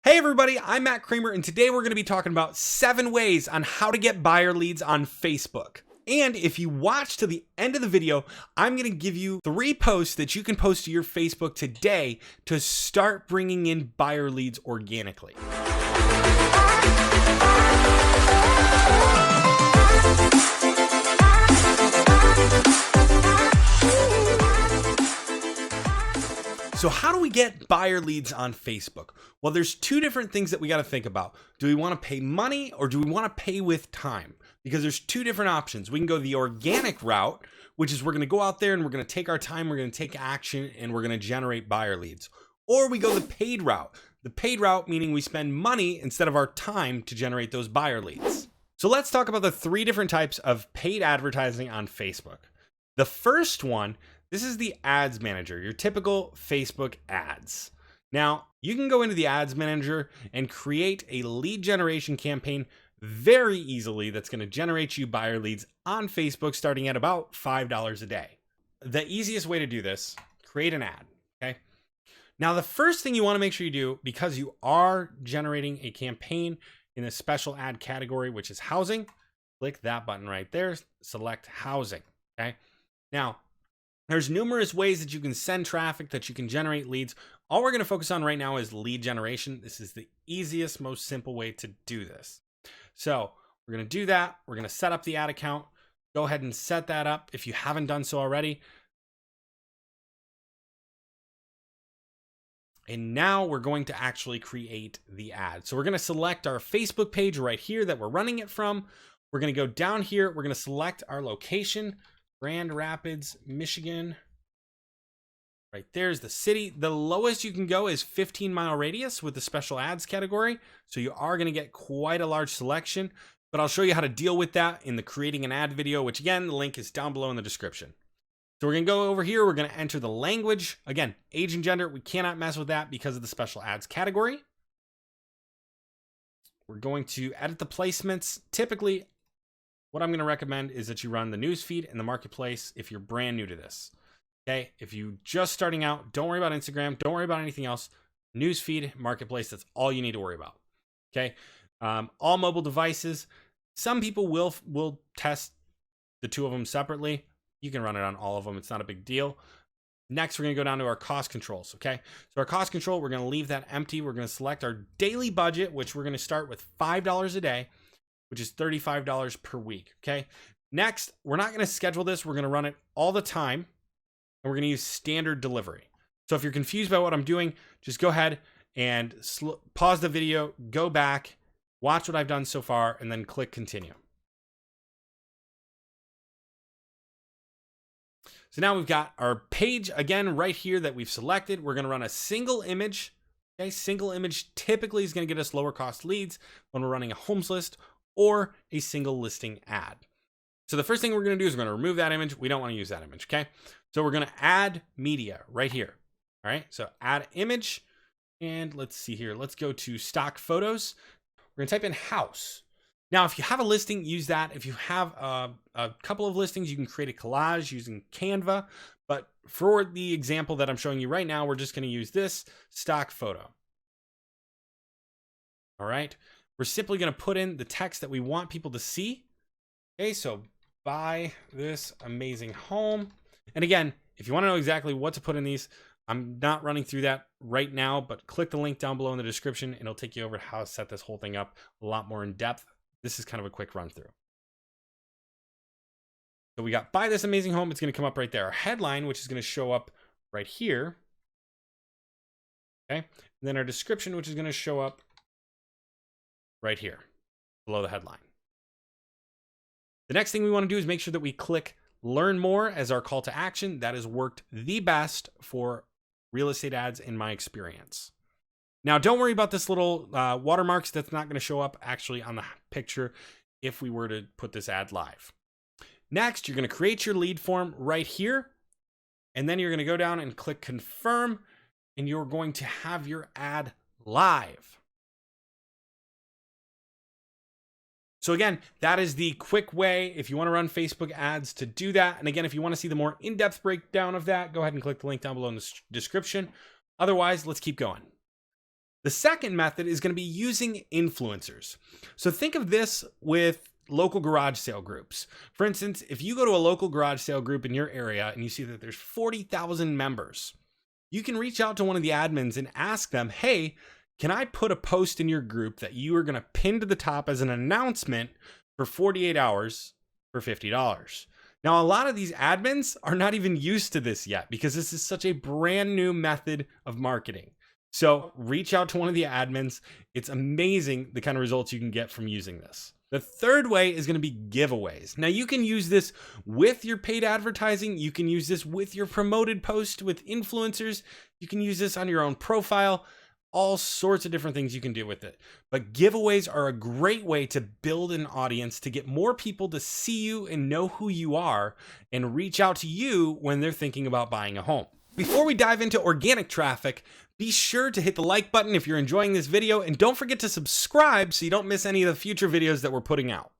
Hey everybody, I'm Matt Cramer, and today we're going to be talking about 7 ways on how to get buyer leads on Facebook. And if you watch to the end of the video, I'm going to give you 3 posts that you can post to your Facebook today to start bringing in buyer leads organically. So how do we get buyer leads on Facebook? Well, there's 2 different things that we got to think about. Do we want to pay money or do we want to pay with time? Because there's 2 different options. We can go the organic route, which is we're going to go out there and we're going to take our time, we're going to take action, and we're going to generate buyer leads. Or we go the paid route. The paid route meaning we spend money instead of our time to generate those buyer leads. So let's talk about the 3 different types of paid advertising on Facebook. The first one, this is the ads manager, your typical Facebook ads. Now, you can go into the ads manager and create a lead generation campaign very easily that's going to generate you buyer leads on Facebook starting at about $5 a day. The easiest way to do this, create an ad, okay? Now, the first thing you want to make sure you do, because you are generating a campaign in a special ad category, which is housing, click that button right there, select housing, okay? Now, there's numerous ways that you can send traffic, that you can generate leads. All we're going to focus on right now is lead generation. This is the easiest, most simple way to do this. So we're going to do that. We're going to set up the ad account. Go ahead and set that up if you haven't done so already. And now we're going to actually create the ad. So we're going to select our Facebook page right here that we're running it from. We're going to go down here. We're going to select our location. Grand Rapids, Michigan. Right there's the city. The lowest you can go is 15-mile radius with the special ads category. So you are going to get quite a large selection, but I'll show you how to deal with that in the creating an ad video, which again, the link is down below in the description. So we're going to go over here. We're going to enter the language. Again, age and gender. We cannot mess with that because of the special ads category. We're going to edit the placements. Typically, what I'm going to recommend is that you run the newsfeed and the marketplace if you're brand new to this. Okay, if you're just starting out, don't worry about Instagram. Don't worry about anything else. Newsfeed, marketplace, that's all you need to worry about. Okay, all mobile devices. Some people will test the 2 of them separately. You can run it on all of them. It's not a big deal. Next, we're going to go down to our cost controls. Okay, so our cost control, we're going to leave that empty. We're going to select our daily budget, which we're going to start with $5 a day, which is $35 per week, okay? Next, we're not gonna schedule this. We're gonna run it all the time, and we're gonna use standard delivery. So if you're confused by what I'm doing, just go ahead and pause the video, go back, watch what I've done so far, and then click continue. So now we've got our page, again, right here that we've selected. We're gonna run a single image, okay? Single image typically is gonna get us lower cost leads when we're running a homes list or a single listing ad. So the first thing we're going to do is we're going to remove that image. We don't want to use that image, okay? So we're going to add media right here. All right, so add image, and let's see here. Let's go to stock photos. We're going to type in house. Now, if you have a listing, use that. If you have a couple of listings, you can create a collage using Canva. But for the example that I'm showing you right now, we're just going to use this stock photo. All right. We're simply going to put in the text that we want people to see. Okay, so buy this amazing home. And again, if you want to know exactly what to put in these, I'm not running through that right now, but click the link down below in the description and it'll take you over to how to set this whole thing up a lot more in depth. This is kind of a quick run through. So we got buy this amazing home. It's going to come up right there. Our headline, which is going to show up right here. Okay, and then our description, which is going to show up right here below the headline. The next thing we want to do is make sure that we click learn more as our call to action. That has worked the best for real estate ads in my experience. Now, don't worry about this little watermarks. That's not going to show up actually on the picture if we were to put this ad live. Next, you're going to create your lead form right here. And then you're going to go down and click confirm. And you're going to have your ad live. So again, that is the quick way if you want to run Facebook ads to do that. And again, if you want to see the more in-depth breakdown of that, go ahead and click the link down below in the description. Otherwise, let's keep going. The second method is going to be using influencers. So think of this with local garage sale groups. For instance, if you go to a local garage sale group in your area and you see that there's 40,000 members, you can reach out to one of the admins and ask them, hey, can I put a post in your group that you are going to pin to the top as an announcement for 48 hours for $50? Now, a lot of these admins are not even used to this yet because this is such a brand new method of marketing. So reach out to one of the admins. It's amazing the kind of results you can get from using this. The third way is going to be giveaways. Now you can use this with your paid advertising. You can use this with your promoted post with influencers. You can use this on your own profile. All sorts of different things you can do with it. But giveaways are a great way to build an audience, to get more people to see you and know who you are and reach out to you when they're thinking about buying a home. Before we dive into organic traffic, be sure to hit the like button if you're enjoying this video, and don't forget to subscribe so you don't miss any of the future videos that we're putting out.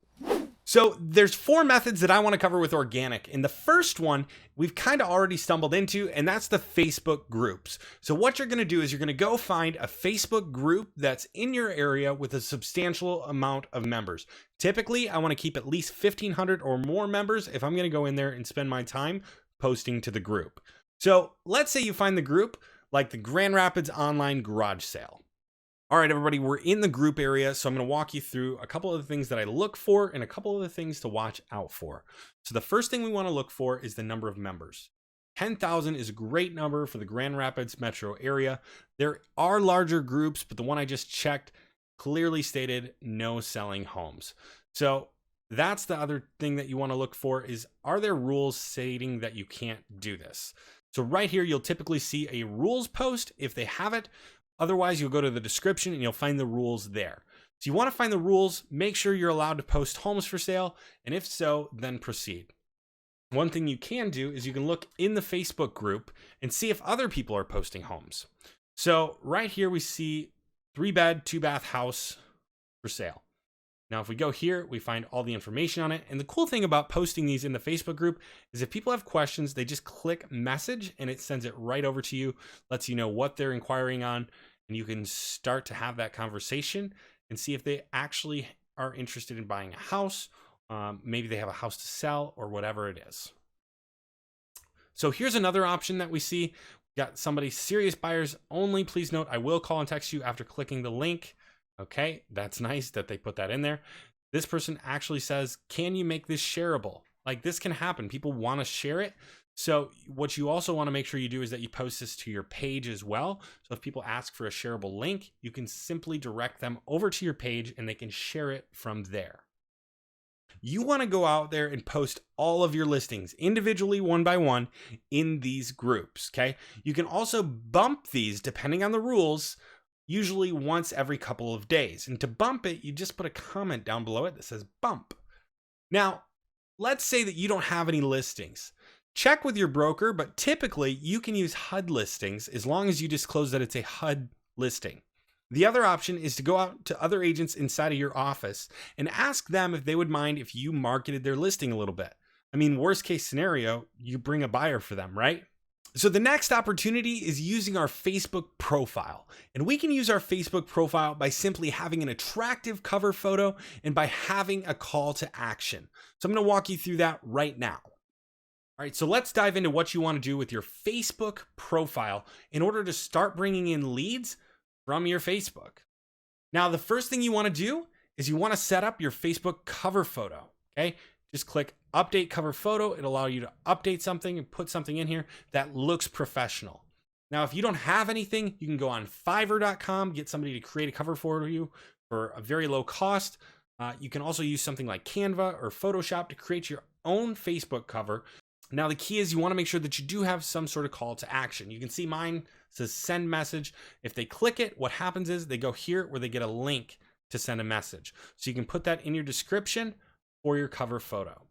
So there's 4 methods that I want to cover with organic. And the first one we've kind of already stumbled into, and that's the Facebook groups. So what you're going to do is you're going to go find a Facebook group that's in your area with a substantial amount of members. Typically, I want to keep at least 1,500 or more members if I'm going to go in there and spend my time posting to the group. So let's say you find the group like the Grand Rapids Online Garage Sale. All right, everybody, we're in the group area, so I'm going to walk you through a couple of the things that I look for and a couple of the things to watch out for. So the first thing we want to look for is the number of members. 10,000 is a great number for the Grand Rapids metro area. There are larger groups, but the one I just checked clearly stated no selling homes. So that's the other thing that you want to look for is, are there rules stating that you can't do this? So right here, you'll typically see a rules post if they have it. Otherwise, you'll go to the description and you'll find the rules there. So you want to find the rules, make sure you're allowed to post homes for sale, and if so, then proceed. One thing you can do is you can look in the Facebook group and see if other people are posting homes. So right here we see 3-bed, 2-bath house for sale. Now, if we go here, we find all the information on it. And the cool thing about posting these in the Facebook group is if people have questions, they just click message and it sends it right over to you, lets you know what they're inquiring on, and you can start to have that conversation and see if they actually are interested in buying a house. Maybe they have a house to sell or whatever it is. So here's another option that we see. We got somebody, serious buyers only. Please note, I will call and text you after clicking the link. Okay, that's nice that they put that in there. This person actually says, can you make this shareable? Like, this can happen. People want to share it. So what you also want to make sure you do is that you post this to your page as well. So if people ask for a shareable link, you can simply direct them over to your page and they can share it from there. You want to go out there and post all of your listings individually, one by one, in these groups, okay? You can also bump these depending on the rules, usually once every couple of days. And to bump it, you just put a comment down below it that says bump. Now, let's say that you don't have any listings. Check with your broker, but typically you can use HUD listings as long as you disclose that it's a HUD listing. The other option is to go out to other agents inside of your office and ask them if they would mind if you marketed their listing a little bit. I mean, worst case scenario, you bring a buyer for them, right? So the next opportunity is using our Facebook profile. And we can use our Facebook profile by simply having an attractive cover photo and by having a call to action. So I'm going to walk you through that right now. All right, so let's dive into what you want to do with your Facebook profile in order to start bringing in leads from your Facebook. Now, the first thing you want to do is you want to set up your Facebook cover photo, okay? Just click update cover photo. It'll allow you to update something and put something in here that looks professional. Now, if you don't have anything, you can go on Fiverr.com, get somebody to create a cover for you for a very low cost. You can also use something like Canva or Photoshop to create your own Facebook cover. Now, the key is you want to make sure that you do have some sort of call to action. You can see mine says send message. If they click it, what happens is they go here where they get a link to send a message. So you can put that in your description for your cover photo.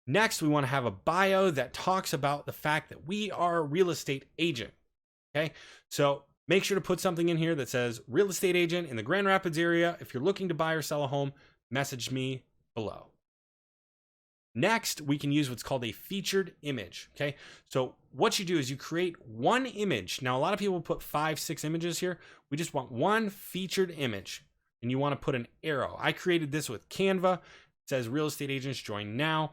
Next, we want to have a bio that talks about the fact that we are a real estate agent. Okay, so make sure to put something in here that says real estate agent in the Grand Rapids area. If you're looking to buy or sell a home, message me below. Next, we can use what's called a featured image. Okay. So what you do is you create one image. Now, a lot of people put 5, 6 images here. We just want one featured image, and you want to put an arrow. I created this with Canva. It says real estate agents join now.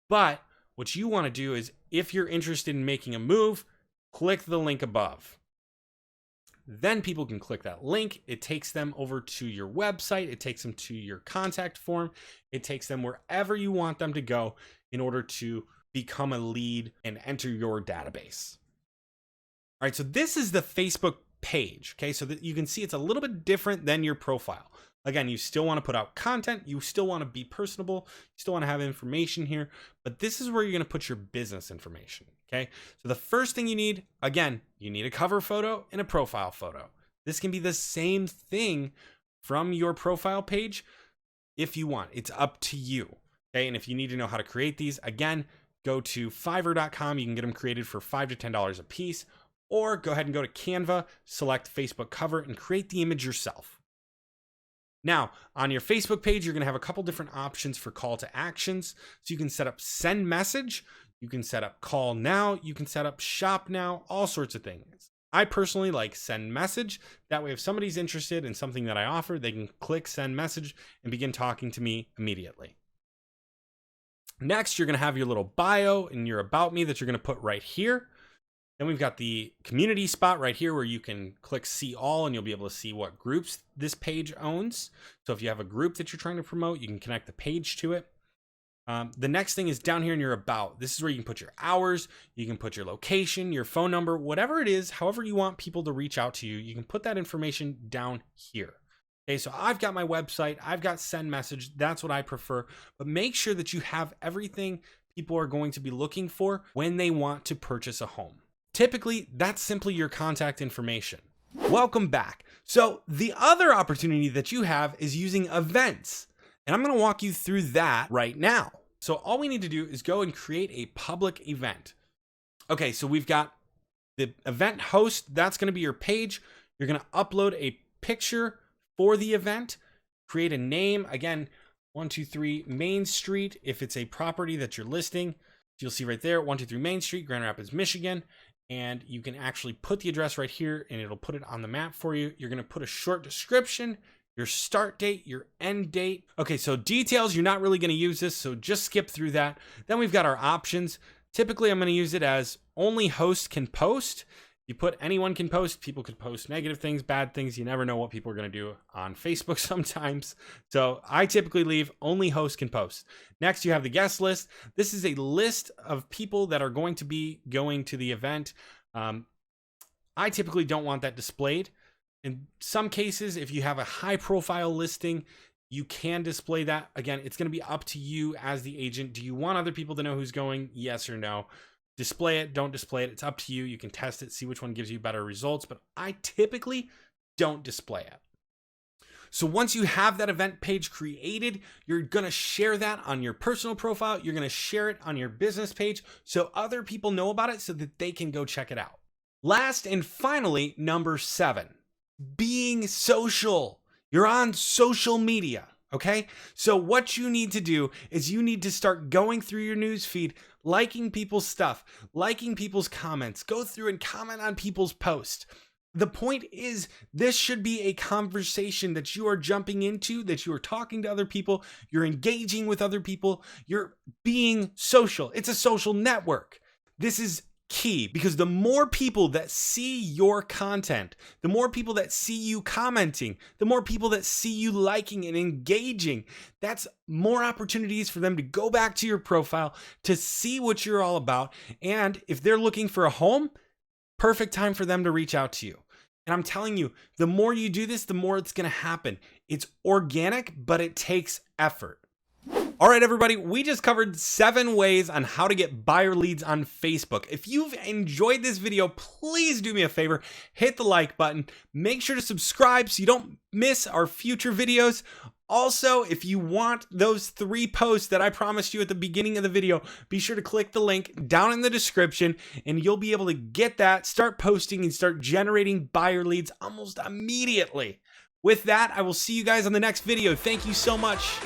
But what you want to do is, if you're interested in making a move, click the link above. Then people can click that link. It takes them over to your website. It takes them to your contact form. It takes them wherever you want them to go in order to become a lead and enter your database. All right, so this is the Facebook page, okay? So that you can see it's a little bit different than your profile. Again, you still want to put out content. You still want to be personable. You still want to have information here, but this is where you're going to put your business information, okay? So the first thing you need, again, you need a cover photo and a profile photo. This can be the same thing from your profile page if you want. It's up to you, okay? And if you need to know how to create these, again, go to Fiverr.com. You can get them created for $5 to $10 a piece, or go ahead and go to Canva, select Facebook cover, and create the image yourself. Now, on your Facebook page, you're going to have a couple different options for call to actions. So you can set up send message, you can set up call now, you can set up shop now, all sorts of things. I personally like send message. That way, if somebody's interested in something that I offer, they can click send message and begin talking to me immediately. Next, you're going to have your little bio and your about me that you're going to put right here. Then we've got the community spot right here where you can click see all, and you'll be able to see what groups this page owns. So if you have a group that you're trying to promote, you can connect the page to it. The next thing is down here in your about. This is where you can put your hours, you can put your location, your phone number, whatever it is, however you want people to reach out to you, you can put that information down here. Okay, so I've got my website, I've got send message, that's what I prefer, but make sure that you have everything people are going to be looking for when they want to purchase a home. Typically, that's simply your contact information. Welcome back. So the other opportunity that you have is using events, and I'm going to walk you through that right now. So all we need to do is go and create a public event. Okay, so we've got the event host. That's going to be your page. You're going to upload a picture for the event, create a name. Again, 123 Main Street. If it's a property that you're listing, you'll see right there, 123 Main Street, Grand Rapids, Michigan. And you can actually put the address right here and it'll put it on the map for you. You're going to put a short description, your start date, your end date. Okay, so details, you're not really going to use this, so just skip through that. Then we've got our options. Typically, I'm going to use it as only host can post. You put anyone can post. People could post negative things, bad things. You never know what people are going to do on Facebook sometimes. So I typically leave only host can post. Next, you have the guest list. This is a list of people that are going to be going to the event. I typically don't want that displayed. In some cases, if you have a high profile listing, you can display that. Again, it's going to be up to you as the agent. Do you want other people to know who's going? Yes or no. Display it, don't display it. It's up to you. You can test it, see which one gives you better results, but I typically don't display it. So once you have that event page created, you're going to share that on your personal profile. You're going to share it on your business page so other people know about it so that they can go check it out. Last and finally, number 7, being social. You're on social media. Okay, so what you need to do is you need to start going through your news feed, liking people's stuff, liking people's comments, go through and comment on people's posts. The point is, this should be a conversation that you are jumping into, that you are talking to other people, you're engaging with other people, you're being social. It's a social network. This is key because the more people that see your content, the more people that see you commenting, the more people that see you liking and engaging, that's more opportunities for them to go back to your profile to see what you're all about. And if they're looking for a home, perfect time for them to reach out to you. And I'm telling you, the more you do this, the more it's going to happen. It's organic, but it takes effort. All right, everybody, we just covered 7 ways on how to get buyer leads on Facebook. If you've enjoyed this video, please do me a favor, hit the like button, make sure to subscribe so you don't miss our future videos. Also, if you want those 3 posts that I promised you at the beginning of the video, be sure to click the link down in the description and you'll be able to get that, start posting and start generating buyer leads almost immediately. With that, I will see you guys on the next video. Thank you so much.